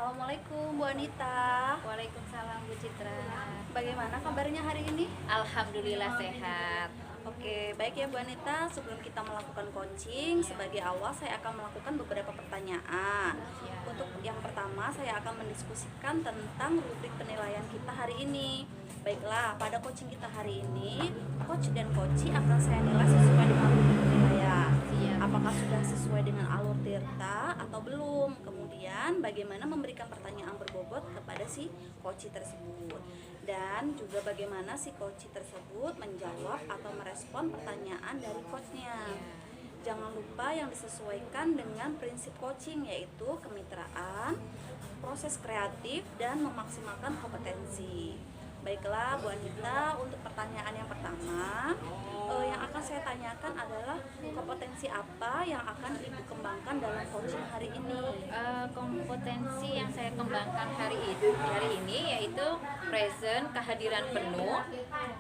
Assalamualaikum Bu Anita. Waalaikumsalam Bu Citra. Bagaimana kabarnya hari ini? Alhamdulillah sehat. Oke, baik ya Bu Anita. Sebelum kita melakukan coaching, sebagai awal saya akan melakukan beberapa pertanyaan. Untuk yang pertama, saya akan mendiskusikan tentang rubrik penilaian kita hari ini. Baiklah, pada coaching kita hari ini, coach dan coachee akan saya nilai sesuai dengan rubrik penilaian. Apakah sudah sesuai dengan alur tirta atau belum? Kemudian bagaimana memberikan pertanyaan berbobot kepada si coachee tersebut, dan juga bagaimana si coachee tersebut menjawab atau merespon pertanyaan dari coachnya. Jangan lupa yang disesuaikan dengan prinsip coaching, yaitu kemitraan, proses kreatif, dan memaksimalkan kompetensi. Baiklah Bu Anita, untuk pertanyaan yang pertama, yang akan saya tanyakan adalah kompetensi apa yang akan Ibu kembangkan dalam coaching hari ini? Kompetensi yang saya kembangkan hari ini yaitu present, kehadiran penuh,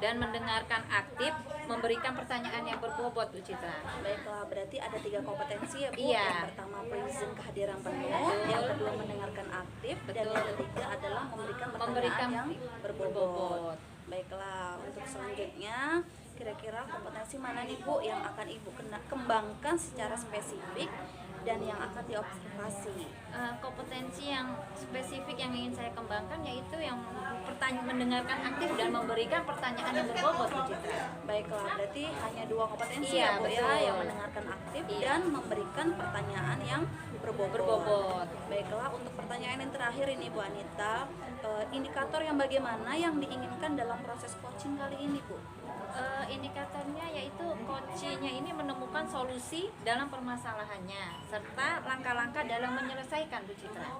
dan mendengarkan aktif, memberikan pertanyaan yang berbobot Bu Citra. Baiklah, berarti ada 3 kompetensi ya Bu. Iya. Yang pertama present, kehadiran penuh, yang kedua mendengarkan aktif, dan yang ketiga adalah memberikan pertanyaan yang berbobot. Baiklah, untuk selanjutnya kira-kira kompetensi mana nih Bu yang akan Ibu kembangkan secara spesifik dan yang akan diobservasi? Kompetensi yang spesifik yang ingin saya kembangkan yaitu yang mendengarkan aktif dan memberikan pertanyaan yang berbobot Bu Citra. Baiklah, berarti hanya 2 kompetensi Iya, ya Bu ya, betul. yang mendengarkan aktif Iya. dan memberikan pertanyaan yang berbobot. Baiklah, untuk pertanyaan yang terakhir ini Bu Anita, indikator yang bagaimana yang diinginkan dalam proses coaching kali ini Bu? Indikatornya yaitu coachingnya ini menemukan solusi dalam permasalahannya serta langkah-langkah dalam menyelesaikan Bu Citra.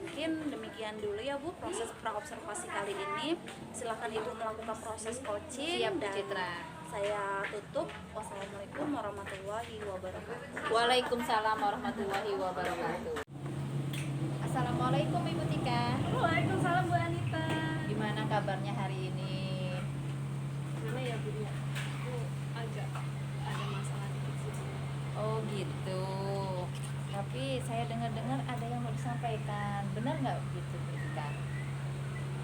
Mungkin demikian dulu ya Bu proses praobservasi kali ini. Silakan Ibu melakukan proses coaching. Siap Bu dan Citra. saya tutup. Wassalamualaikum warahmatullahi wabarakatuh. Waalaikumsalam warahmatullahi wabarakatuh. Assalamualaikum Ibu Tika. Waalaikumsalam Bu Anita. Gimana kabarnya hari ini? Gimana ya Bu ya? Aku agak ada masalah dikit sih. Oh gitu. Tapi saya dengar-dengar ada yang mau disampaikan. Benar nggak begitu Bu Tika?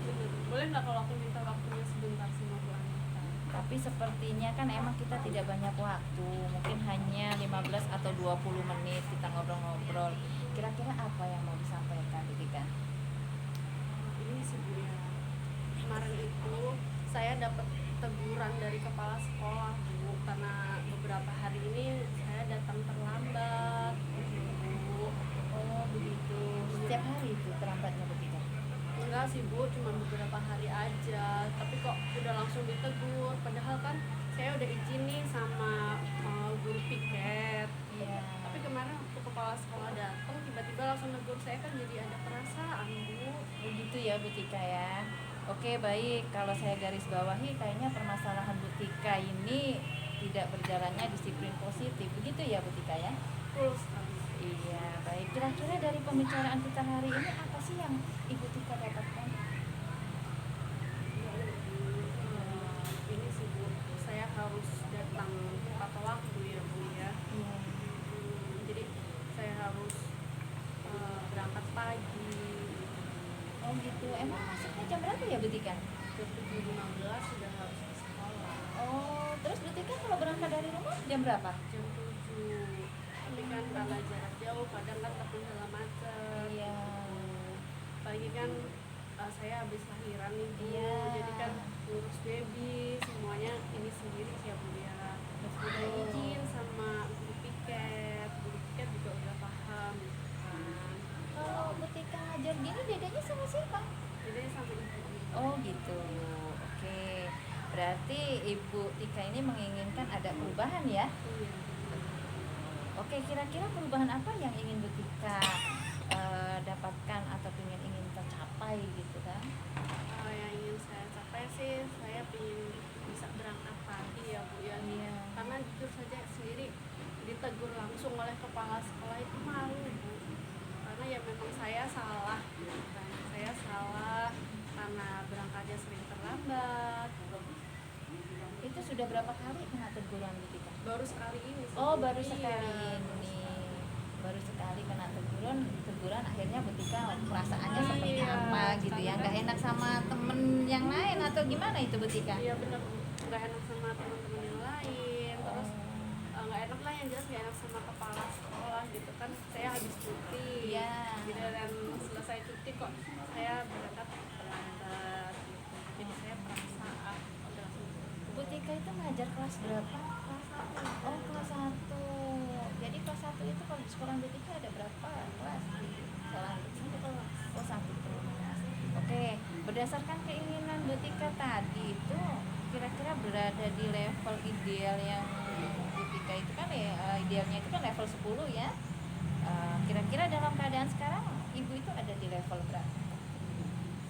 Bener. Boleh nggak kalau aku minta waktunya sebentar sama Bu Anita? Tapi sepertinya kan emang kita tidak banyak waktu. Mungkin hanya 15 atau 20 menit kita ngobrol-ngobrol. Kira-kira apa yang mau disampaikan Bu Tika? Ini sih Bu ya. Kemarin itu saya dapat teguran dari kepala sekolah Bu, karena beberapa hari ini saya datang terlambat Bu. Oh begitu. Setiap hari itu terlambatnya Bu Tika? Enggak sih Bu, cuma beberapa hari aja. Tapi kok udah langsung ditegur. Padahal kan saya udah izin nih sama guru piket. Iya. Tapi kemarin waktu kepala sekolah datang tiba-tiba langsung negur saya, kan jadi ada perasaan Bu. Begitu ya Bu Tika ya. Oke baik, kalau saya garis bawahi kayaknya permasalahan Bu Tika ini tidak berjalannya disiplin positif. Begitu ya Bu Tika ya? Betul sekali. Iya baik, kira-kira dari pembicaraan kita hari ini apa sih yang Ibu Tika dapatkan? Ini sih Bu, saya harus datang tepat waktu ya Bu ya. Iya. Jadi saya harus berangkat pagi. Oh gitu, emang masuknya jam berapa ya Bu Tika? Jam 7.15 sudah harus ke sekolah. Oh, terus Bu Tika kalau berangkat dari rumah jam berapa? Jam 7. Tapi kan karena jarak jauh, kadang kan takut segala macet. Iya. Pagi kan saya habis lahiran nih Bu. Iya. Jadi kan ngurus baby semuanya ini sendiri sih ya Bu ya. Udah izin sama guru piket juga udah paham gitu kan. Kalau Bu Tika ngajar gini bedanya sama siapa? Jadi sama ibu. Oh gitu, oke. Berarti Ibu Tika ini menginginkan ada perubahan ya? Iya. Oke, kira-kira perubahan apa yang ingin Bu Tika dapatkan atau ingin tercapai gitu kan? Yang ingin saya capai sih, saya ingin bisa berangkat pagi ya Bu ya. Iya. Karena jujur saja sendiri ditegur langsung oleh kepala sekolah itu malu Bu. Karena ya memang saya salah gitu kan. Saya salah karena berangkatnya sering terlambat. Itu sudah berapa kali kena teguran Bu Tika? Baru sekali ini sih, Oh, Bu. baru Iya, sekali baru ini. sekali. baru sekali kena teguran akhirnya Bu Tika perasaannya seperti Iya, apa gitu ya, nggak enak sama temen yang lain atau gimana itu Bu Tika? Iya benar, nggak enak sama teman-teman yang lain, terus nggak enak lah, yang jelas nggak enak sama kepala sekolah gitu kan. Saya habis cuti, Iya. dan selesai cuti kok saya berangkat terlambat gitu. Jadi saya merasa udah Bu Tika itu ngajar kelas berapa? kelas 1. Oh, kelas 1. Jadi kelas 1 itu kalau di sekolah Bu Tika ada berapa kelas di sekolah? Satu kelas. Oh, 1 kelas. Oke, berdasarkan keinginan Bu Tika tadi itu kira-kira berada di level ideal yang Bu Tika itu kan ya, idealnya itu kan level 10 ya. Kira-kira dalam keadaan sekarang Ibu itu ada di level berapa?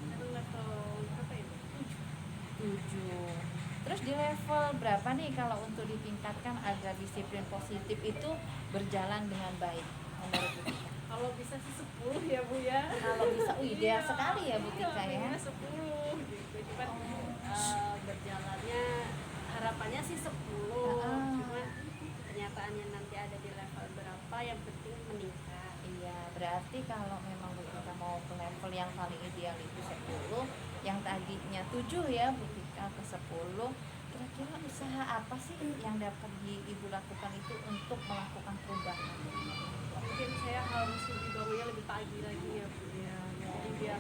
Sekarang level berapa ya? 7. Terus di level berapa nih kalau untuk ditingkatkan agar disiplin positif itu berjalan dengan baik menurut Bu Tika? Kalau bisa sih 10 ya Bu ya. Kalau bisa, ideal sekali ya Bu Tika ya. Iya, 10 gitu. Cuman berjalannya harapannya sih 10. Cuman kenyataannya nanti ada di level berapa, yang penting meningkat. Iya, berarti kalau memang Bu Tika mau ke level yang paling ideal itu 10, yang tadinya 7 ya Bu Tika ke 10, kira-kira usaha apa sih yang dapat Ibu lakukan itu untuk melakukan perubahan? Mungkin saya harus lebih bangunnya lebih pagi lagi ya Bu ya. Jadi biar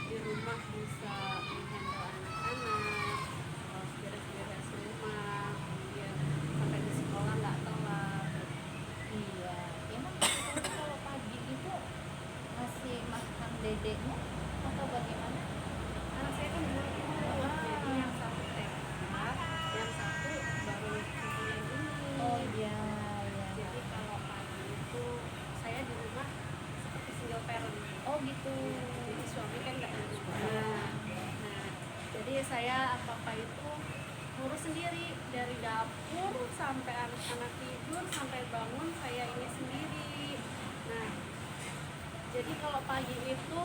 di rumah bisa menghandle anak-anak, beres-beres rumah, kemudian sampai di sekolah nggak telat. Iya, emang Bu Tika itu kalau pagi itu masih makan dedeknya atau bagaimana? Anak saya kan dua ibu, jadi yang satu TK, yang satu baru kuliah ini. Oh iya, iya. Jadi kalau pagi itu saya di rumah seperti single parent. Oh gitu. Jadi suami kan nggak ada di rumah. Nah, jadi saya apa-apa itu ngurus sendiri, dari dapur sampai anak-anak tidur sampai bangun saya ini sendiri. Nah, jadi kalau pagi itu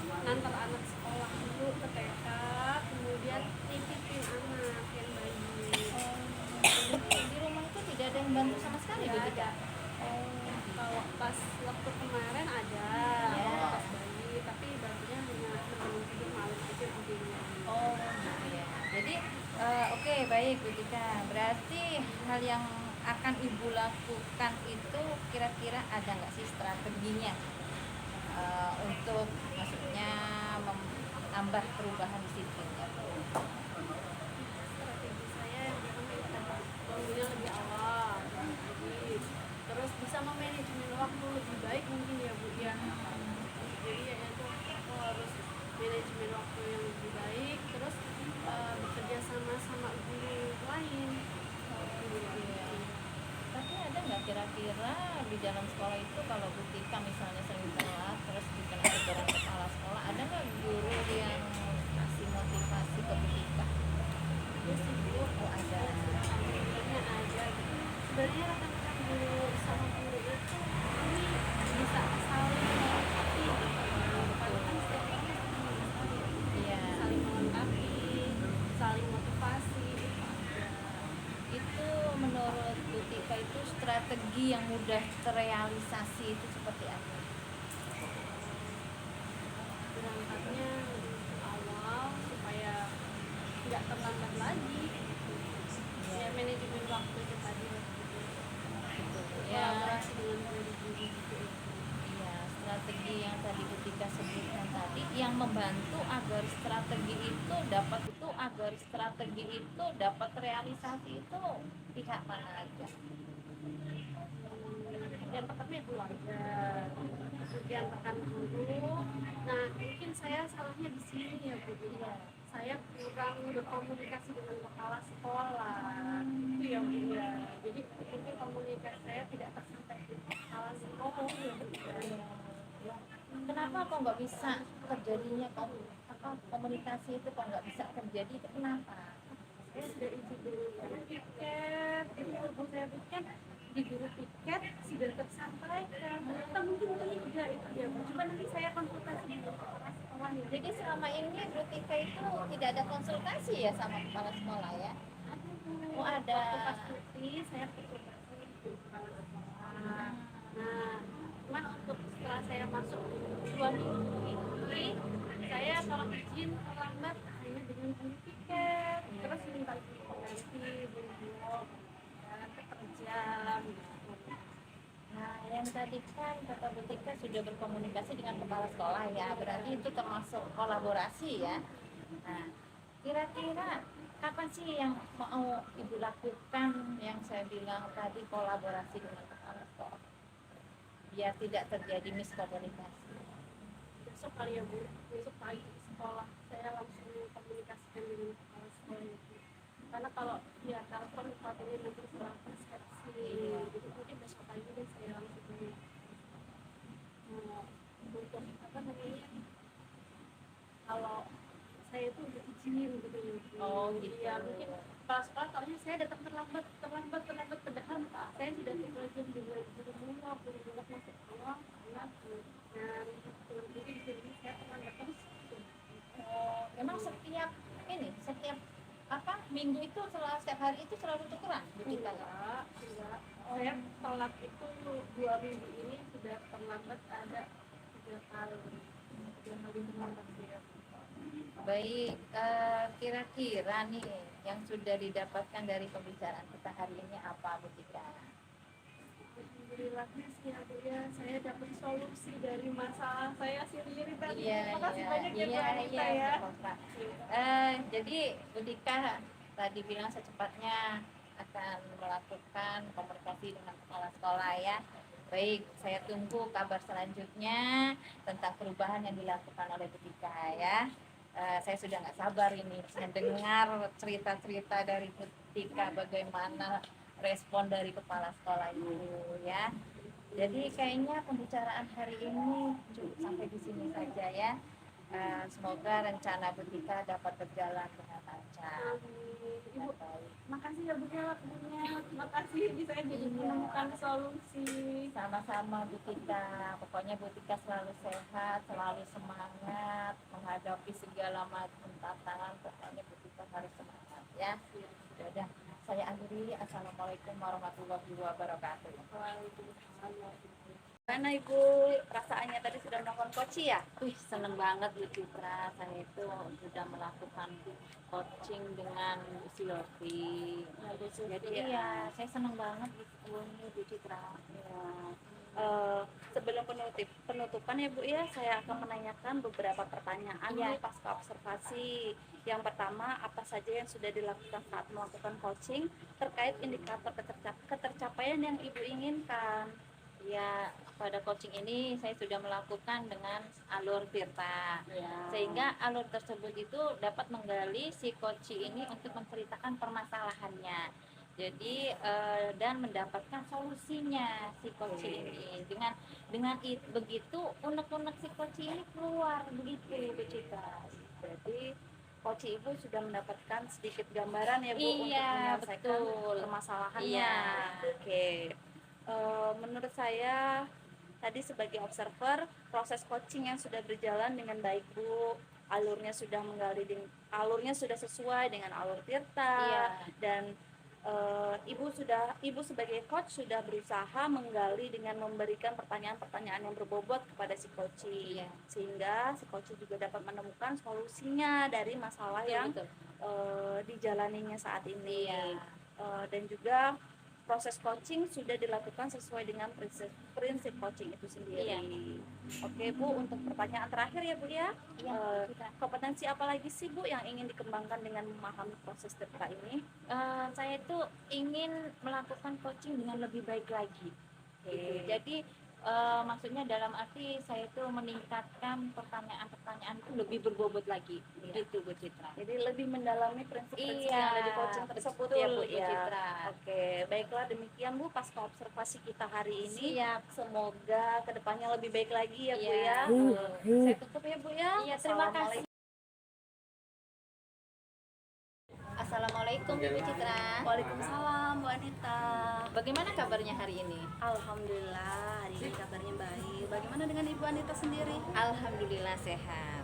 ngantar anak sekolah dulu ke TK, kemudian nitipin anak yang bayi. Di rumah itu tidak ada yang bantu sama sekali Bu Nggak Tika? ada. Kalau pas waktu kemarin ada, Ya. pas bayi, tapi bantunya hanya menemani tidur malam aja budenya. Oh gitu ya. Jadi oke, baik Bu Tika. Berarti hal yang akan Ibu lakukan itu kira-kira ada nggak sih strateginya untuk maksudnya menambah perubahan disiplinnya? Strategi saya yang pertama itu bangunnya lebih awal, jadi terus bisa memanajemen waktu lebih baik mungkin ya Bu ya. Jadi ya itu aku harus manajemen waktu yang lebih baik, terus bekerja sama guru lain. Tapi ada nggak kira-kira di dalam sekolah itu kalau Bu Tika misalnya sering telat terus dikena teguran kepala sekolah, ada nggak guru yang kasih motivasi ke Bu Tika? Iya sih Bu, Oh ada. alhamdulillahnya ada gitu. Sebenarnya rekan-rekan guru sama guru itu ini bisa saling melengkapi gitu. Padahal kan setiap orang kan Iya. saling melengkapi, saling motivasi. Itu menurut Bu Tika itu strategi yang mudah terrealisasi itu seperti apa? Berangkatnya lebih awal supaya tidak terlambat lagi. Ya manajemen waktu itu tadi Ya, kolaborasi dengan guru-guru gitu. iya, strategi yang tadi Bu Tika sebutkan tadi yang membantu agar strategi itu dapat realisasi itu pihak mana aja? Yang pertama ya keluarga, kemudian rekan guru. Nah mungkin saya salahnya di sini ya Bu ya. Saya kurang berkomunikasi dengan kepala sekolah. Itu ya Bu ya. Jadi mungkin komunikasi saya tidak tersampaikan ke kepala sekolah ya Bu ya. Kenapa kok nggak bisa terjadinya komunikasi itu kok nggak bisa terjadi itu kenapa? Saya sudah izin dulu tiket, jadi kalau saya pikir di guru tiket sudah tersampaikan. Atau mungkin tidak itu ya Bu. Coba nanti saya konsultasi dengan kepala sekolah ya. Jadi selama ini Bu Tika itu tidak ada konsultasi ya sama kepala sekolah ya? Oh ada. Waktu pas cuti saya konsultasi dengan kepala sekolah. Nah yang tadi kan kata Bu Tika sudah berkomunikasi dengan kepala sekolah ya, berarti itu termasuk kolaborasi ya. Nah, kira-kira kapan sih yang mau Ibu lakukan yang saya bilang tadi kolaborasi dengan kepala sekolah biar tidak terjadi miskomunikasi? Besok kali ya Bu, besok pagi di sekolah saya langsung komunikasikan dengan kepala sekolah itu. Karena kalau dia telepon katanya nanti salah persepsi, jadi mungkin besok pagi deh saya langsung untuk apa namanya, kalau saya itu udah izin gitu ya. Oh gitu. Ya mungkin kepala sekolah tahunya saya datang terlambat padahal saya sudah tinggal jam buru-buru masuk keluar anak dan mungkin di sini saya terlambat terus. Memang setiap apa minggu itu setiap hari itu selalu tukeran Bu Tika? Enggak. Saya telat itu 2 minggu ini sudah terlambat ada 3 kali terlambat ya. Baik, kira-kira nih yang sudah didapatkan dari pembicaraan kita hari ini apa Bu Tika? Alhamdulillah sih ya Bu ya, saya dapat solusi dari masalah saya sendiri tadi. Iya, Makasih banyak ya Bu Anita ya. Bapak. Jadi Bu Tika tadi bilang secepatnya akan melakukan komunikasi dengan kepala sekolah ya. Baik, saya tunggu kabar selanjutnya tentang perubahan yang dilakukan oleh Bu Tika ya. Saya sudah nggak sabar ini mendengar cerita-cerita dari Bu Tika bagaimana respon dari kepala sekolah itu ya. Jadi kayaknya pembicaraan hari ini cukup sampai di sini saja ya. Semoga rencana Bu Tika dapat berjalan dengan lancar. Ibu, makasih ya Bu ya waktunya. Makasih bisa jadi menemukan solusi. Sama-sama Bu Tika. Pokoknya Bu Tika selalu sehat, selalu semangat menghadapi segala macam tantangan. Pokoknya Bu Tika harus semangat ya. Sudah, saya akhiri. Assalamualaikum warahmatullahi wabarakatuh. Gimana Ibu perasaannya tadi sudah melakukan coaching ya? Seneng banget Bu Citra, saya itu sudah melakukan coaching dengan Bu Silvi. Jadi ya, saya seneng banget gitu Bu Citra. Ya. Sebelum penutupan ya Bu ya, saya akan menanyakan beberapa pertanyaan Iya. nih pasca observasi. Yang pertama, apa saja yang sudah dilakukan saat melakukan coaching terkait indikator ketercapaian yang Ibu inginkan? Ya, pada coaching ini saya sudah melakukan dengan alur Tirta. Ya. Sehingga alur tersebut itu dapat menggali si coaching ini untuk menceritakan permasalahannya. Jadi dan mendapatkan solusinya si coaching ini. Dengan begitu unek-unek si coaching ini keluar begitu Bu Citra. Jadi coach Ibu sudah mendapatkan sedikit gambaran ya Bu Iya, untuk menyelesaikan betul. permasalahannya. Iya. Oke. Menurut saya tadi sebagai observer proses coaching yang sudah berjalan dengan baik Bu, alurnya sudah sesuai dengan alur Tirta. Iya. Dan Ibu sebagai coach sudah berusaha menggali dengan memberikan pertanyaan-pertanyaan yang berbobot kepada si coaching, Iya. sehingga si coaching juga dapat menemukan solusinya dari masalah yang Betul. dijalaninya saat ini. Iya. Dan juga proses coaching sudah dilakukan sesuai dengan prinsip coaching itu sendiri. Iya. Oke Bu, untuk pertanyaan terakhir ya Bu ya. Iya, Eh, kita. kompetensi apa lagi sih Bu yang ingin dikembangkan dengan memahami proses Tirta ini? Saya itu ingin melakukan coaching dengan lebih baik lagi. Gitu. Jadi maksudnya dalam arti saya itu meningkatkan pertanyaan-pertanyaan itu lebih berbobot lagi. Iya. Gitu Bu Citra. Jadi lebih mendalami prinsip-prinsip Iya, yang ada di coaching tersebut betul, ya Bu Bu ya. Citra. Oke, baiklah demikian Bu pasca observasi kita hari ini. Siap. Semoga kedepannya lebih baik lagi ya Bu Iya. ya. Saya tutup ya Bu ya. Iya, terima kasih. Assalamualaikum. Assalamualaikum Bu Citra. Waalaikumsalam Bu Anita. Bagaimana kabarnya hari ini? Alhamdulillah hari ini kabarnya baik. Bagaimana dengan Ibu Anita sendiri? Alhamdulillah sehat.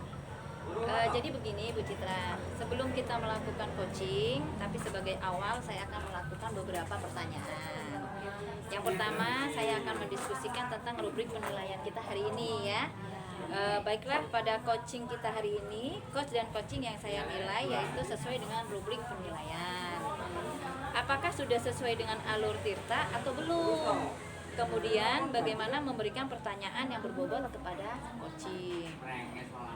Jadi begini Bu Citra, sebelum kita melakukan coaching, tapi sebagai awal saya akan melakukan beberapa pertanyaan. Yang pertama, saya akan mendiskusikan tentang rubrik penilaian kita hari ini ya. Baiklah, pada coaching kita hari ini, coach dan coaching yang saya nilai yaitu sesuai dengan rubrik penilaian. Apakah sudah sesuai dengan alur Tirta atau belum? Kemudian bagaimana memberikan pertanyaan yang berbobot kepada coaching.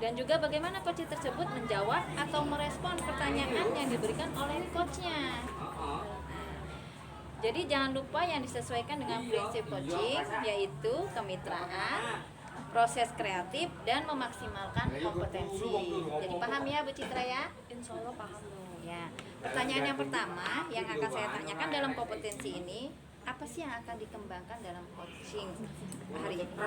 Dan juga bagaimana coaching tersebut menjawab atau merespon pertanyaan yang diberikan oleh coachnya. Jadi jangan lupa yang disesuaikan dengan prinsip coaching, yaitu kemitraan, proses kreatif, dan memaksimalkan kompetensi. Jadi paham ya Bu Citra ya? Insya Allah paham Bu. Ya. Pertanyaan yang pertama yang akan saya tanyakan dalam kompetensi ini, apa sih yang akan dikembangkan dalam coaching hari ini?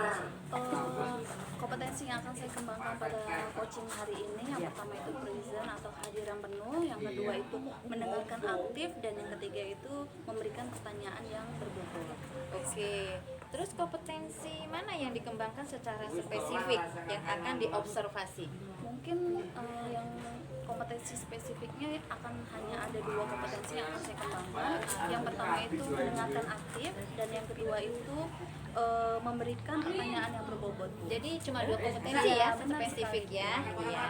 Kompetensi yang akan saya kembangkan pada coaching hari ini, yang pertama itu present atau kehadiran penuh, yang kedua itu mendengarkan aktif, dan yang ketiga itu memberikan pertanyaan yang berbobot. Oke. Terus kompetensi mana yang dikembangkan secara spesifik yang akan diobservasi? Mungkin yang kompetensi spesifiknya akan hanya ada 2 kompetensi yang akan saya kembangkan. Yang pertama itu mendengarkan aktif, dan yang kedua itu memberikan pertanyaan yang berbobot. Jadi cuma 2 kompetensi ya, Benar spesifik sekali. ya. Iya.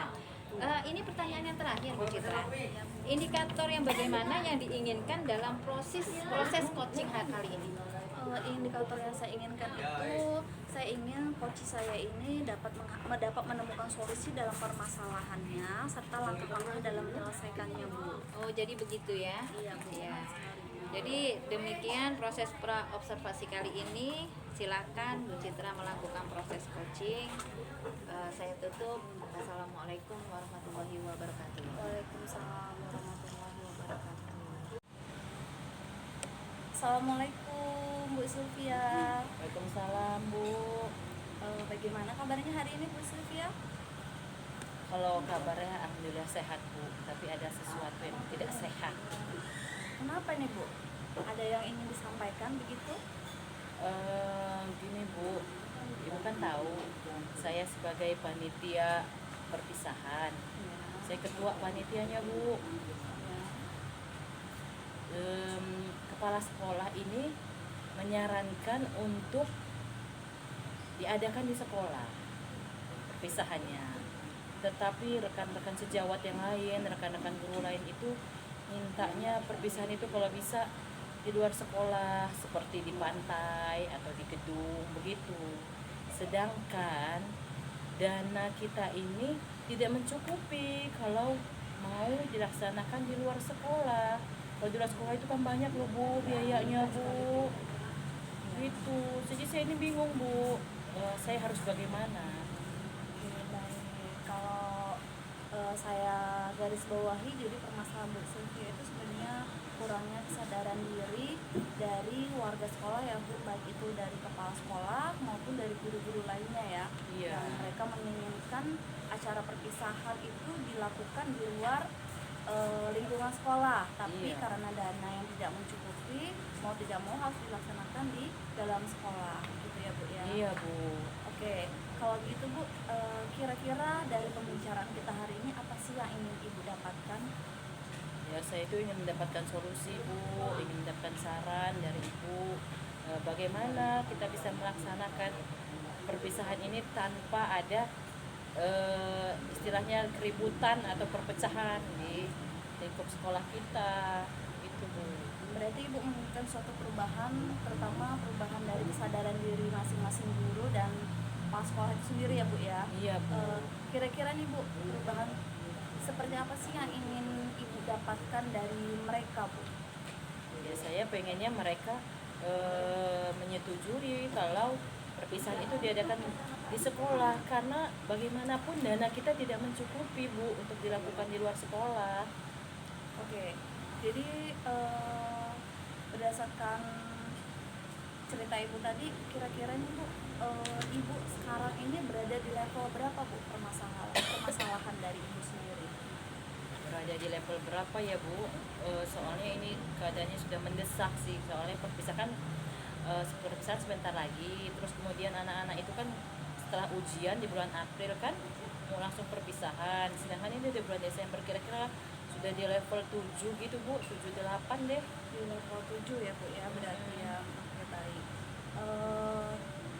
Ini pertanyaan yang terakhir Bu Citra. Indikator yang bagaimana yang diinginkan dalam proses coaching kali ini? Indikator yang saya inginkan itu, saya ingin coach saya ini dapat menemukan solusi dalam permasalahannya serta langkah-langkah dalam menyelesaikannya, Bu. Oh, jadi begitu ya? Iya, Bu. Iya. Jadi demikian proses pra-observasi kali ini. Silakan Bu Citra melakukan proses coaching. Saya tutup. Assalamualaikum warahmatullahi wabarakatuh. Waalaikumsalam warahmatullahi wabarakatuh. Assalamualaikum Bu Sylvia. Waalaikumsalam Bu. Bagaimana kabarnya hari ini Bu Sylvia? Kalau kabarnya alhamdulillah sehat Bu, tapi ada sesuatu yang tidak sehat. Kenapa nih Bu? Ada yang ingin disampaikan begitu? Gini Bu, Ibu kan tahu saya sebagai panitia perpisahan. Saya ketua panitianya Bu. Kepala sekolah ini menyarankan untuk diadakan di sekolah perpisahannya, tetapi rekan-rekan sejawat yang lain, rekan-rekan guru lain itu mintanya perpisahan itu kalau bisa di luar sekolah, seperti di pantai atau di gedung begitu. Sedangkan dana kita ini tidak mencukupi kalau mau dilaksanakan di luar sekolah. Kalau di luar sekolah itu kan banyak loh Bu biayanya Bu, gitu. Jadi saya ini bingung Bu, saya harus bagaimana? Baik, kalau saya garis bawahi, jadi permasalahan Bu Sylvia itu sebenarnya kurangnya kesadaran diri dari warga sekolah ya Bu, baik itu dari kepala sekolah maupun dari guru-guru lainnya ya. Iya. Yang mereka menginginkan acara perpisahan itu dilakukan di luar lingkungan sekolah, tapi Iya. karena dana yang tidak mencukupi, mau tidak mau harus dilaksanakan di dalam sekolah, gitu ya Bu ya. Iya Bu. Oke, kalau gitu Bu, kira-kira dari pembicaraan kita hari ini apa sih yang ingin Ibu dapatkan? Ya saya itu ingin mendapatkan solusi Bu, ingin mendapatkan saran dari Ibu, bagaimana kita bisa melaksanakan perpisahan ini tanpa ada istilahnya keributan atau perpecahan di lingkup sekolah kita, itu Bu. Berarti Ibu menginginkan suatu perubahan, terutama perubahan dari kesadaran diri masing-masing guru dan kepala sekolah itu sendiri ya Bu ya. Iya Bu. Kira-kira nih Bu, perubahan seperti apa sih yang ingin Ibu dapatkan dari mereka Bu? Ya saya pengennya mereka menyetujui kalau perpisahan itu diadakan di sekolah, karena bagaimanapun dana kita tidak mencukupi Bu untuk dilakukan di luar sekolah. Oke, jadi berdasarkan cerita Ibu tadi, kira-kira nih Bu, Ibu sekarang ini berada di level berapa Bu permasalahan dari Ibu sendiri? Berada di level berapa ya Bu? Soalnya ini keadaannya sudah mendesak sih, soalnya perpisahan sebentar lagi, terus kemudian anak-anak itu kan setelah ujian di bulan April kan mau langsung perpisahan, sedangkan ini di bulan Desember, kira-kira sudah di level 7 gitu Bu, 7-8 deh. Di level 7 ya Bu ya, berarti ya. Oke, baik.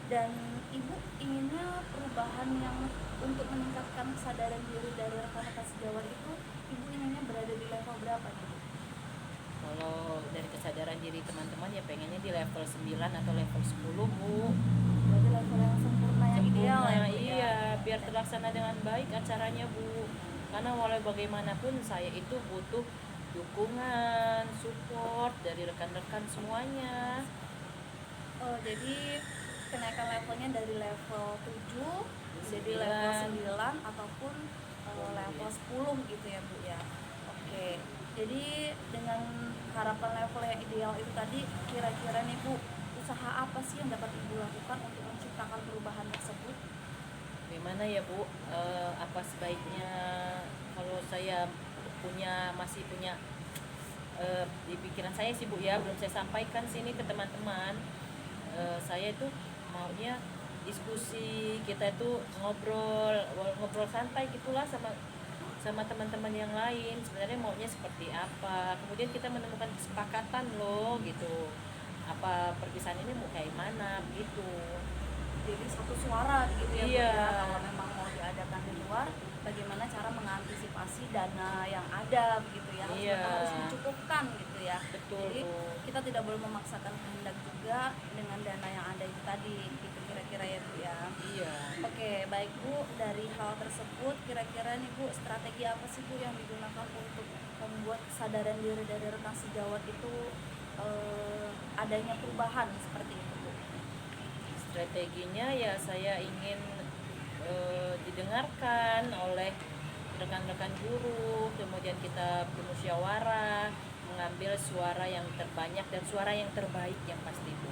Dan Ibu inginnya perubahan yang untuk meningkatkan kesadaran diri dari rekan-rekan sejawat itu, Ibu inginnya berada di level berapa nih Bu? Kalau dari kesadaran diri teman-teman ya pengennya di level 9 atau level 10 Bu. Berarti level yang sempurna yang ideal ya, Bu, ya. Iya, biar terlaksana dengan baik acaranya Bu. Karena walau bagaimanapun saya itu butuh dukungan, support dari rekan-rekan semuanya. Jadi kenaikan levelnya dari level 7 jadi level 9 ataupun level 10 gitu ya Bu ya. Oke. Jadi dengan harapan level yang ideal itu tadi, kira-kira nih Bu, usaha apa sih yang dapat Ibu lakukan untuk menciptakan perubahan tersebut? Gimana ya Bu, apa sebaiknya kalau saya masih punya di pikiran saya sih Bu ya, belum saya sampaikan sini ke teman-teman. Saya itu maunya diskusi, kita itu ngobrol santai gitulah sama teman-teman yang lain. Sebenarnya maunya seperti apa, kemudian kita menemukan kesepakatan loh gitu, apa perpisahan ini mau kayak mana gitu. Jadi satu suara gitu ya Bu Iya. ya. Kalau memang mau diadakan di luar, bagaimana cara mengantisipasi dana yang ada begitu ya. Iya. Harus mencukupkan gitu ya. Betul, Jadi Bu. kita tidak boleh memaksakan kehendak juga dengan dana yang ada itu tadi gitu kira-kira ya Bu ya. Iya. Oke, baik Bu, dari hal tersebut kira-kira nih Bu, strategi apa sih Bu yang digunakan untuk membuat kesadaran diri dari rekan sejawat itu adanya perubahan seperti itu Bu? Strateginya ya saya ingin didengarkan oleh rekan-rekan guru, kemudian kita bermusyawarah, mengambil suara yang terbanyak dan suara yang terbaik yang pasti Bu.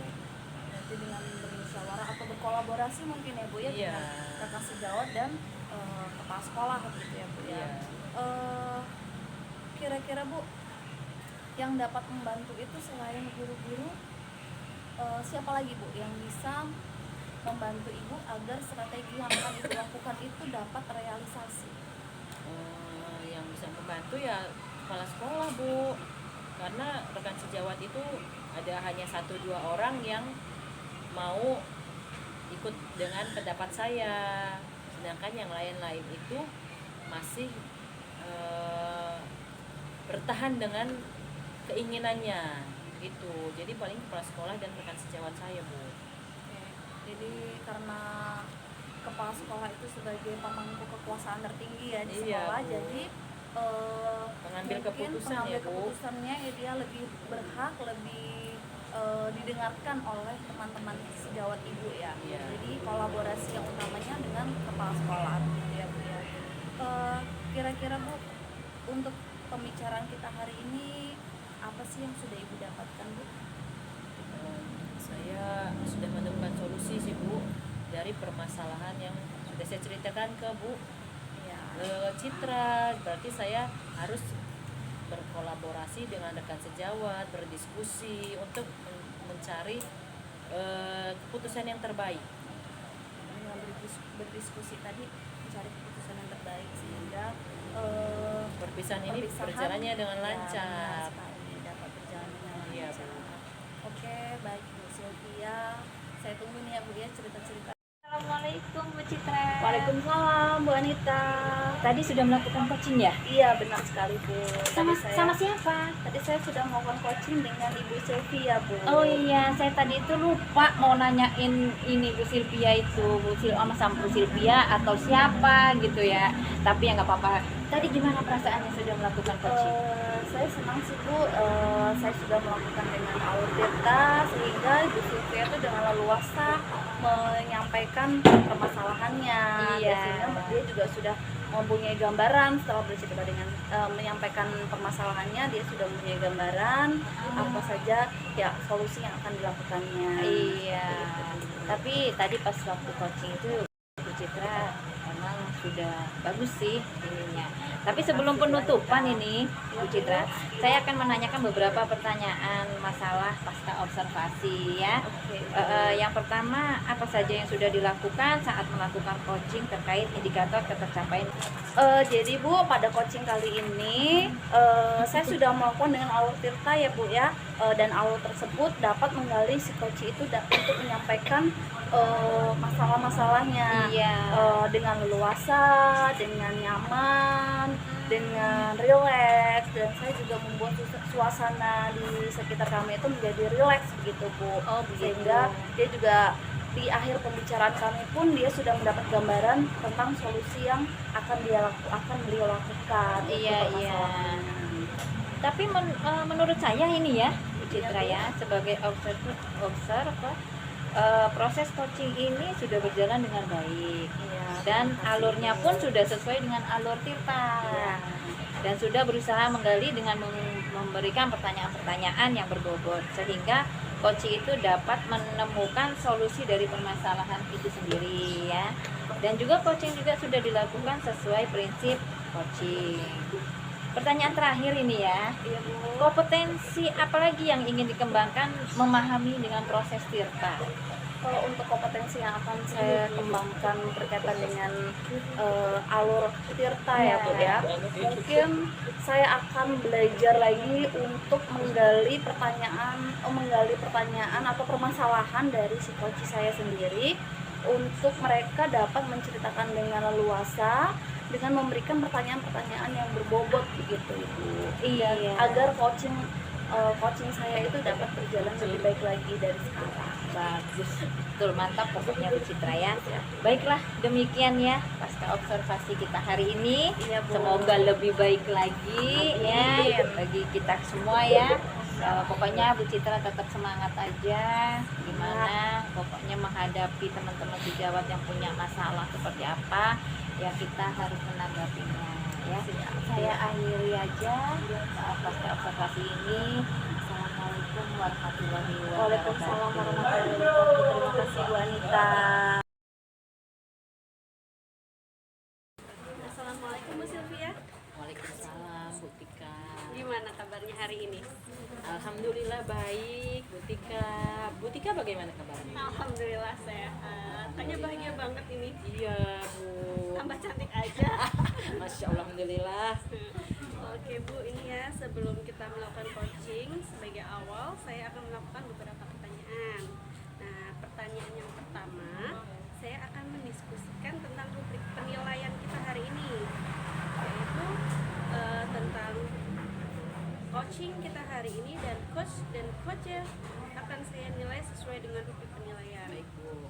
Nanti dengan bermusyawarah atau berkolaborasi mungkin ya Bu ya, Iya. dengan rekan sejawat dan kepala sekolah gitu ya Bu ya. Iya. Kira-kira Bu, yang dapat membantu itu selain guru-guru, siapa lagi Bu yang bisa membantu Ibu agar strategi yang akan Ibu lakukan itu dapat realisasi? Yang bisa membantu ya kepala sekolah Bu, karena rekan sejawat itu ada hanya 1-2 orang yang mau ikut dengan pendapat saya, sedangkan yang lain-lain itu masih bertahan dengan keinginannya gitu. Jadi paling kepala sekolah dan rekan sejawat saya Bu. Oke. Jadi karena kepala sekolah itu sebagai pemangku kekuasaan tertinggi ya di Iya, sekolah, Bu. jadi Pengambil mungkin keputusan pengambil ya, Bu. keputusannya ya dia lebih berhak, lebih didengarkan oleh teman-teman sejawat Ibu ya. Iya. Jadi kolaborasi yang utamanya dengan kepala sekolah gitu ya Bu ya. Kira-kira Bu, untuk pembicaraan kita hari ini apa sih yang sudah Ibu dapatkan Bu? Saya sudah menemukan solusi sih Bu dari permasalahan yang sudah saya ceritakan ke Bu Citra. Berarti saya harus berkolaborasi dengan rekan sejawat, berdiskusi untuk mencari keputusan yang terbaik. Dengan berdiskusi tadi mencari keputusan yang terbaik sehingga Perpisahan ini perpisahan, berjalannya dengan ya, lancar. benar sekali, dapat berjalan dengan Iya, lancar. Bu. Oke, baik Bu Sylvia, saya tunggu nih ya Bu ya cerita-cerita. Assalamualaikum Bu Citra. Waalaikumsalam Bu Anita. Tadi sudah melakukan coaching ya? Iya benar sekali Bu. Sama siapa? Tadi saya sudah melakukan coaching dengan Ibu Sylvia Bu. Oh iya, saya tadi itu lupa mau nanyain ini Bu Sylvia itu, sama Bu Sylvia atau siapa gitu ya. Tapi ya nggak apa-apa. Tadi gimana perasaannya sudah melakukan coaching? Saya senang sih Bu, saya sudah melakukan dengan alur data sehingga Ibu Sylvia itu dengan leluasa menyampaikan permasalahannya. Iya. Dan sehingga dia juga sudah mempunyai gambaran setelah bercerita dengan menyampaikan permasalahannya, dia sudah mempunyai gambaran apa saja ya solusi yang akan dilakukannya. Iya. Tapi tadi pas waktu coaching itu Bu Citra emang sudah bagus sih ininya. Tapi sebelum penutupan ini Bu Citra, saya akan menanyakan beberapa pertanyaan masalah pasca observasi ya. Oke. Yang pertama, apa saja yang sudah dilakukan saat melakukan coaching terkait indikator ketercapaian? Jadi Bu, pada coaching kali ini saya sudah melakukan dengan alur tirta ya Bu ya. dan alur tersebut dapat menggali si coach itu untuk menyampaikan masalah-masalahnya Iya. dengan leluasa, dengan nyaman, dengan rileks, dan saya juga membuat suasana di sekitar kami itu menjadi rileks begitu Bu. Oh, begitu. Sehingga dia juga di akhir pembicaraan kami pun dia sudah mendapat gambaran tentang solusi yang akan beliau lakukan. Itu Iya, permasalahannya. Tapi menurut saya ini ya, Bu Citra ya, sebagai observer, proses coaching ini sudah berjalan dengan baik. Iya, Dan terima kasih. alurnya pun sudah sesuai dengan alur Tirta. Iya. Dan sudah berusaha menggali dengan memberikan pertanyaan-pertanyaan yang berbobot, sehingga coach itu dapat menemukan solusi dari permasalahan itu sendiri ya. Dan juga coaching juga sudah dilakukan sesuai prinsip coaching. Pertanyaan terakhir ini ya, Iya Bu. kompetensi apalagi yang ingin dikembangkan memahami dengan proses Tirta? Kalau untuk kompetensi yang akan saya kembangkan berkaitan dengan alur Tirta ya Bu ya, mungkin saya akan belajar lagi untuk menggali pertanyaan atau permasalahan dari si coach saya sendiri, untuk mereka dapat menceritakan dengan leluasa dengan memberikan pertanyaan-pertanyaan yang berbobot begitu Ibu. Iya. Agar coaching saya itu dapat berjalan lebih baik lagi dari sekarang. Bagus, betul, mantap pokoknya Bu Citra ya. Baiklah, demikian ya pasca observasi kita hari ini. Iya, Bu. Semoga lebih baik lagi ya Amin. bagi kita semua ya. Pokoknya Bu Citra tetap semangat aja. Gimana? Pokoknya menghadapi teman-teman sejawat yang punya masalah seperti apa, ya kita harus menanggapinya ya. Saya akhiri aja pasca observasi ini. Assalamualaikum warahmatullahi wabarakatuh. Waalaikumsalam warahmatullahi wabarakatuh. Terima kasih Bu Anita. Assalamualaikum Bu Sylvia. Waalaikumsalam Bu Tika. Gimana kabarnya hari ini? Alhamdulillah baik Bu Tika. Bu Tika bagaimana kabarnya? Alhamdulillah sehat. Kayaknya bahagia banget ini. Iya Bu. Tambah cantik aja. Masya Allah, alhamdulillah. Oke Bu, ini ya sebelum kita melakukan coaching, sebagai awal saya akan melakukan beberapa pertanyaan. Nah, pertanyaan yang pertama, saya akan mendiskusikan tentang rubrik penilaian kita hari ini, yaitu tentang coaching kita hari ini, dan coach ya akan saya nilai sesuai dengan rubrik penilaian. Baik Bu.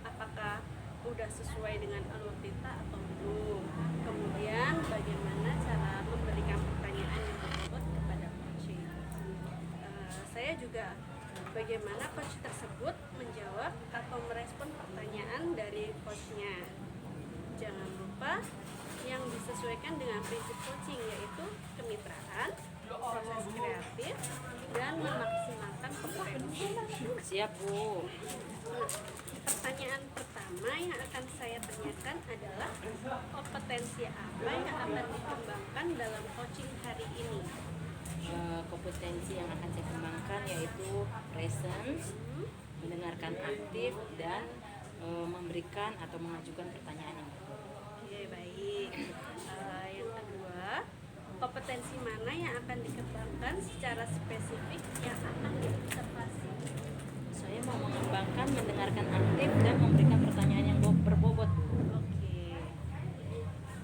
Apakah udah sesuai dengan alur Tirta atau belum? Kemudian bagaimana cara memberikan pertanyaan yang berbobot kepada coaching? Saya juga bagaimana coach tersebut menjawab atau merespon pertanyaan dari coachnya. Jangan lupa yang disesuaikan dengan prinsip coaching, yaitu kemitraan, proses kreatif, dan memaksimalkan kompetensi. Siap Bu. Nah, pertanyaan pertama yang akan saya tanyakan adalah kompetensi apa yang akan dikembangkan dalam coaching hari ini? Kompetensi yang akan saya kembangkan yaitu presence, mendengarkan aktif, dan memberikan atau mengajukan pertanyaan yang betul. Oke, baik. Yang kedua, kompetensi mana yang akan dikembangkan secara spesifik yang akan diobservasi? Saya mau mengembangkan mendengarkan aktif dan memberikan pertanyaan yang berbobot. Oke.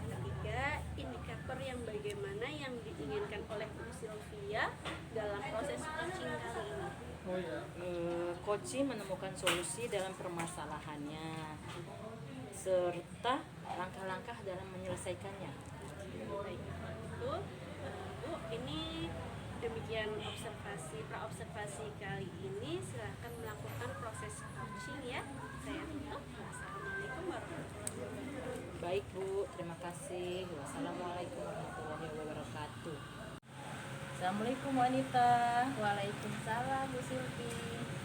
Ketiga, indikator yang bagaimana yang diinginkan oleh Bu Sylvia dalam proses coaching kali ini? Coaching menemukan solusi dalam permasalahannya serta langkah-langkah dalam menyelesaikannya. Baik, kalau gitu, Bu, ini demikian pra-observasi kali ini. Silahkan melakukan proses coaching ya. Saya tutup. Wassalamualaikum warahmatullahi wabarakatuh. Baik Bu, terima kasih. Wassalamualaikum warahmatullahi wabarakatuh. Assalamualaikum Bu Anita. Waalaikumsalam Bu Silvi.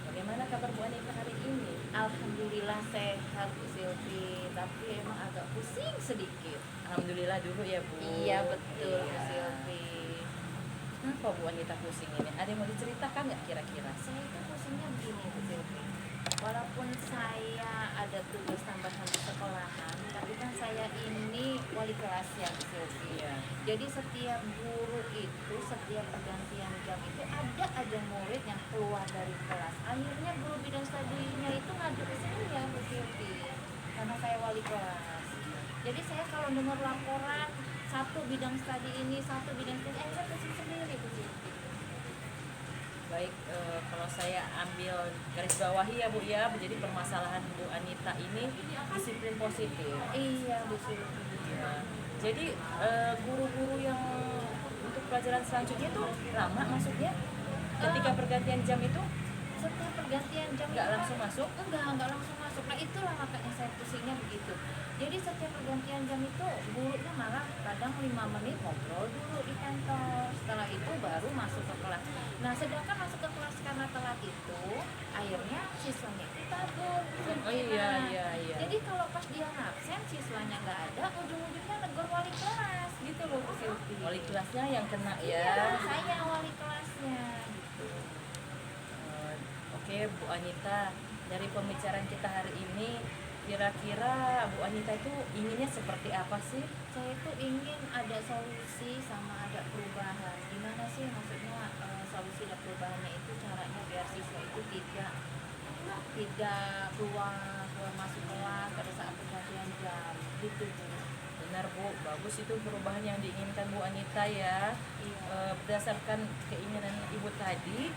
Bagaimana kabar Bu Anita hari ini? Alhamdulillah sehat Bu Silvi, tapi emang agak pusing sedikit. Alhamdulillah dulu ya Bu. Iya betul Bu Iya. Silvi. Kenapa Bu Anita pusing ini? Ada yang mau diceritakan nggak kira-kira? Saya itu pusingnya begini Bu Silvi. walaupun saya ada tugas tambahan di sekolahan, tapi kan saya ini wali kelas ya Bu Silvi. Iya. Jadi setiap guru itu, setiap pergantian jam itu ada aja murid yang keluar dari kelas. Akhirnya guru bidang studinya itu ngadu ke saya Bu Silvi, karena saya wali kelas. Jadi saya kalau dengar laporan satu bidang studi ini, satu bidang studi, saya pusing sendiri Bu Silvi. Baik, kalau saya ambil garis bawahi ya Bu ya, jadi permasalahan Bu Anita ini disiplin positif. Iya Bu Silvi. Ya. Jadi guru-guru yang untuk pelajaran selanjutnya itu lama maksudnya ketika pergantian jam itu Setiap pergantian jam nggak itu langsung masuk? enggak langsung masuk. Nah itulah makanya saya pusingnya begitu. Jadi setiap pergantian jam itu gurunya malah kadang 5 menit ngobrol dulu di kantor, setelah itu baru masuk ke kelas. Nah sedangkan masuk ke kelas karena telat itu akhirnya siswanya itu kabur. Oh iya. Jadi kalau pas dia absen siswanya nggak ada, ujung-ujungnya negur wali kelas gitu loh Bu Silvi. Wali kelasnya yang kena Iya, ya. saya wali kelasnya gitu. Oke Bu Anita, dari pembicaraan kita hari ini kira-kira Bu Anita itu inginnya seperti apa sih? Saya itu ingin ada solusi sama ada perubahan. Gimana sih maksudnya solusi dan perubahannya itu caranya biar siswa itu tidak keluar masuk kelas pada saat pergantian jam gitu Bu. Benar Bu, bagus itu perubahan yang diinginkan Bu Anita ya. Iya. Berdasarkan keinginan Ibu tadi,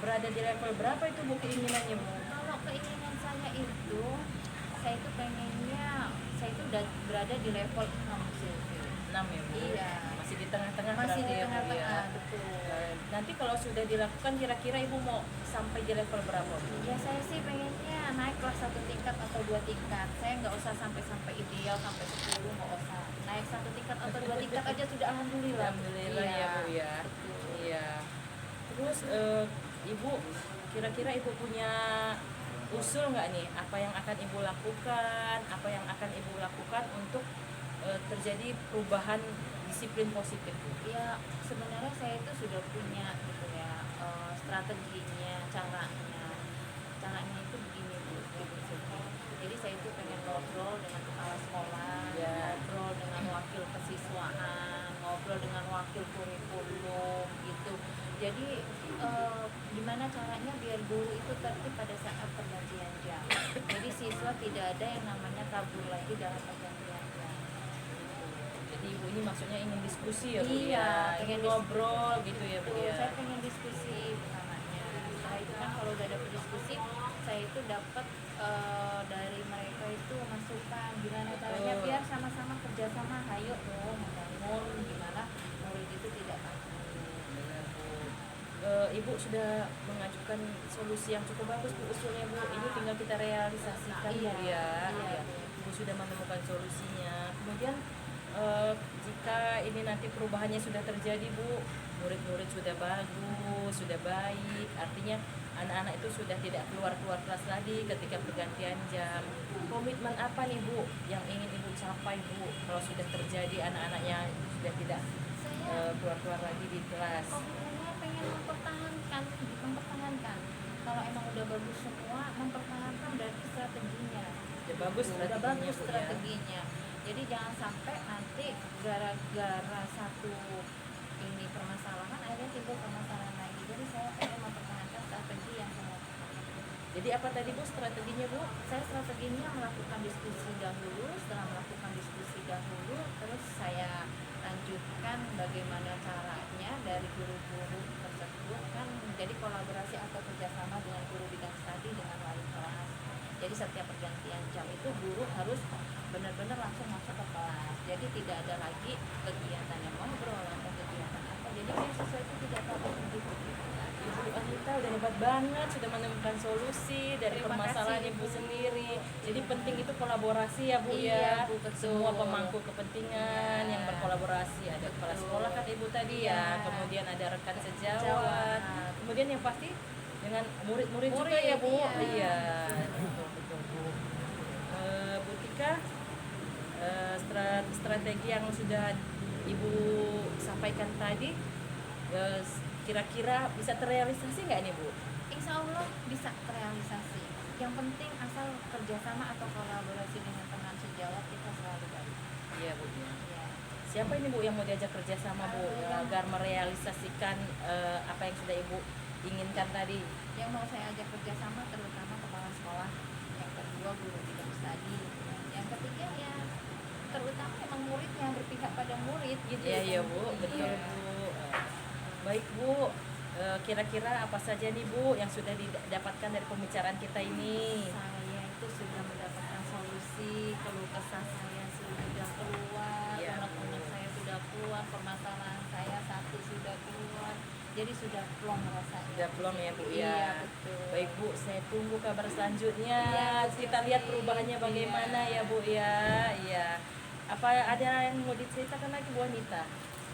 berada di level berapa itu Bu keinginannya Bu? Kalau keinginan saya itu pengennya saya itu udah berada di level 6 sih. 6 ya Bu? Iya. Masih di tengah-tengah Masih berarti di ya, Bu, tengah-tengah, ya? betul. Nanti kalau sudah dilakukan kira-kira Ibu mau sampai di level berapa Bu? Ya saya sih pengennya naik kelas 1 tingkat atau 2 tingkat. Saya nggak usah sampai ideal sampai 10, nggak usah. Naik 1 tingkat atau 2 tingkat aja sudah alhamdulillah. Alhamdulillah Iya, ya Bu ya. betul. Iya. Terus Ibu kira-kira Ibu punya usul nggak nih apa yang akan Ibu lakukan, apa yang akan Ibu lakukan untuk terjadi perubahan disiplin positif Bu? Ya sebenarnya saya itu sudah punya gitu ya strateginya, caranya itu begini Bu. Jadi saya itu pengen ngobrol dengan kepala sekolah, Ya. ngobrol dengan wakil kesiswaan, ngobrol dengan wakil kurikulum gitu. Jadi gimana caranya biar guru itu tertib pada saat pergantian jam. Jadi siswa tidak ada yang namanya kabur lagi dalam pergantian jam. Jadi Ibu ini maksudnya ingin diskusi ya Bu Iya, ya, pengen ingin ngobrol gitu ya Bu ya. Saya pengen diskusi pertamanya. Setelah itu kan kalau udah dapet diskusi, saya itu dapat dari mereka itu masukan gimana caranya Betul. biar sama-sama kerjasama, hayo dong membangun gimana murid itu tidak takut. Benar Bu. Ibu sudah mengajukan solusi yang cukup bagus Bu usulnya Bu. Ini tinggal kita realisasikan Iya, Bu ya. iya. Iya. Ibu sudah menemukan solusinya. Kemudian jika ini nanti perubahannya sudah terjadi Bu, murid-murid sudah bagus, sudah baik, artinya anak-anak itu sudah tidak keluar kelas lagi ketika pergantian jam. Komitmen apa nih Bu yang ingin Ibu capai Bu kalau sudah terjadi anak-anaknya sudah tidak Saya keluar lagi di kelas? komitmennya pengen mempertahankan. Kalau emang udah bagus semua, mempertahankan berarti strateginya. Udah bagus Udah strateginya bagus Bu ya. strateginya. Jadi jangan sampai nanti gara-gara satu ini permasalahan akhirnya timbul permasalahan lagi. Jadi saya pengen mempertahankan strategi yang saya lakukan. Jadi apa tadi Bu strateginya Bu? Saya strateginya melakukan diskusi dahulu. Setelah melakukan diskusi dahulu, terus saya lanjutkan bagaimana caranya dari guru-guru tersebut kan menjadi kolaborasi atau kerjasama dengan guru bidang studi dengan wali kelas. Jadi setiap pergantian jam itu guru harus benar-benar langsung masuk ke kelas. Jadi tidak ada lagi kegiatan yang ngobrol atau kegiatan apa. Jadi biar siswa itu tidak tahu begitu. Ibu Anita udah hebat banget, sudah menemukan solusi dari Terima permasalahan kasih, Ibu Ibu. sendiri. Jadi penting itu kolaborasi ya Bu Iya, ya. Bu, betul. Semua pemangku kepentingan Iya. yang berkolaborasi. Ada kepala Betul. sekolah kan Ibu tadi Iya. ya. Kemudian ada rekan sejawat. Sejawat. Kemudian yang pasti dengan murid-murid juga Murid, ya Bu. iya. Iya. Betul Bu. Bu Tika, strategi yang sudah Ibu sampaikan tadi kira-kira bisa terrealisasi nggak nih Bu? insya Allah bisa terrealisasi. Yang penting asal kerjasama atau kolaborasi dengan teman sejawat kita selalu baik. Iya Bu. Ya. Siapa ini Bu yang mau diajak kerjasama Bu agar merealisasikan apa yang sudah Ibu inginkan tadi? Yang mau saya ajak kerjasama terutama kepala sekolah, yang kedua guru bidang studi, yang ketiga ya terutama emang muridnya, berpihak pada murid gitu. Iya iya Bu, betul Iya. Bu. Baik Bu, kira-kira apa saja nih Bu yang sudah didapatkan dari pembicaraan kita ini? Saya itu sudah mendapatkan solusi, keluh kesah saya sudah keluar, Iya, unek-unek saya sudah keluar, permasalahan saya satu sudah keluar, jadi sudah plong rasanya. Sudah belum ya Bu Iya, ya? betul. Baik Bu, saya tunggu kabar selanjutnya. Iya, Kita lihat perubahannya bagaimana ya Bu ya. Iya. Apa ada yang mau diceritakan lagi Bu Anita?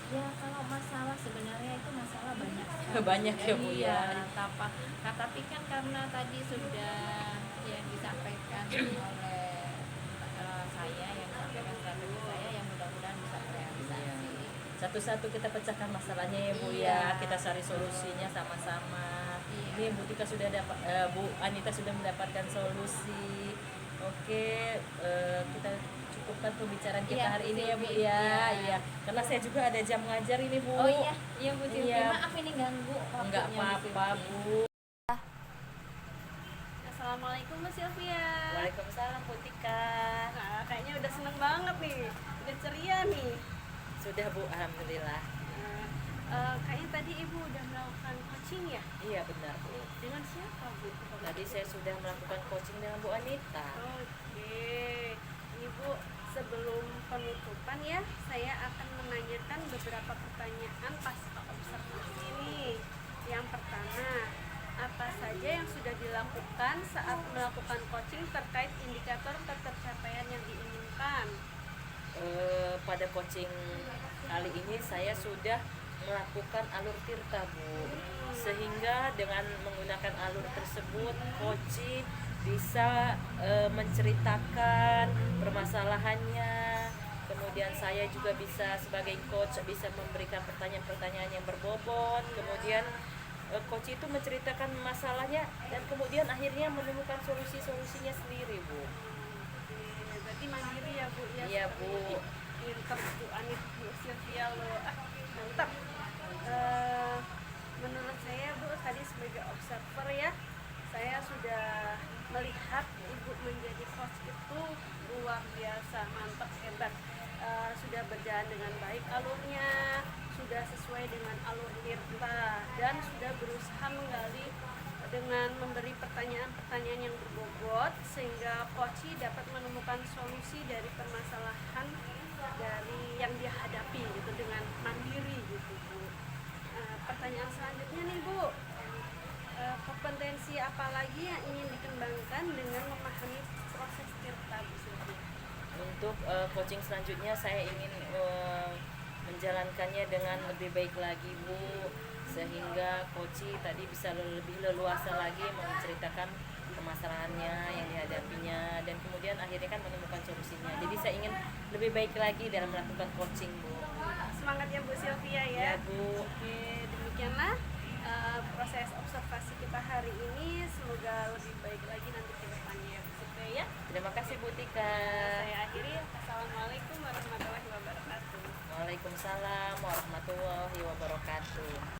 Ya kalau masalah sebenarnya itu masalah banyak sekali. Banyak ya, Bu, ya. Tapi kan karena tadi sudah yang disampaikan oleh saya, yang disampaikan strategi saya, yang mudah-mudahan bisa terrealisasi. Satu-satu kita pecahkan masalahnya ya Bu Iya. ya. Kita cari solusinya sama-sama. Iya. Ini Bu Tika sudah dapat, Bu Anita sudah mendapatkan solusi. Oke, kita cukupkan pembicaraan kita Iya, hari ini ya Bu Silvi. ya. Iya. Iya. Karena saya juga ada jam ngajar ini Bu. Oh iya Bu Silvi. Iya. Maaf ini ganggu waktunya Enggak Bu apa-apa Silvi. Bu. Assalamualaikum Mbak Sylvia. Waalaikumsalam Bu Tika. Nah, kayaknya udah seneng banget nih, udah ceria nih. Sudah Bu, alhamdulillah. Kayaknya tadi ibu udah melakukan coaching ya? Iya benar Bu. Dengan siapa bu? Tadi saya sudah melakukan coaching dengan Bu Anita. Oke, ibu sebelum penutupan ya, saya akan menanyakan beberapa pertanyaan pasca observasi nih. Yang pertama, apa saja yang sudah dilakukan saat melakukan coaching terkait indikator ketercapaian yang diinginkan? Pada coaching kali ini saya sudah melakukan alur tirta Bu, sehingga dengan menggunakan alur tersebut coach bisa menceritakan permasalahannya, kemudian saya juga bisa sebagai coach bisa memberikan pertanyaan-pertanyaan yang berbobot, kemudian coach itu menceritakan masalahnya dan kemudian akhirnya menemukan solusi-solusinya sendiri Bu. Oke, berarti mandiri ya bu ya? Iya, Bu. Pinter Bu Anit, Bu Sylvia lo, mantap. Menurut saya Bu, tadi sebagai observer ya, saya sudah melihat ibu menjadi coach itu luar biasa, mantap, hebat. Sudah berjalan dengan baik alurnya, sudah sesuai dengan alur tirta, dan sudah berusaha menggali dengan memberi pertanyaan-pertanyaan yang berbobot sehingga coach dapat menemukan solusi dari permasalahan dari yang dia hadapi gitu dengan mandiri gitu Bu. Pertanyaan selanjutnya nih Bu, kompetensi apa lagi yang ingin dikembangkan dengan memahami proses tirta Bu Sylvia? Untuk coaching selanjutnya saya ingin menjalankannya dengan lebih baik lagi Bu, sehingga coach tadi bisa lebih leluasa lagi menceritakan permasalahannya yang dihadapinya dan kemudian akhirnya kan menemukan solusinya. Jadi saya ingin lebih baik lagi dalam melakukan coaching Bu. Semangat ya Bu Sylvia ya. Ya Bu. Oke, demikianlah proses observasi kita hari ini. Semoga lebih baik lagi nanti ke depannya ya Bu Sylvia ya. Terima kasih Bu Tika. Saya akhiri. Assalamualaikum warahmatullahi wabarakatuh. Waalaikumsalam warahmatullahi wabarakatuh.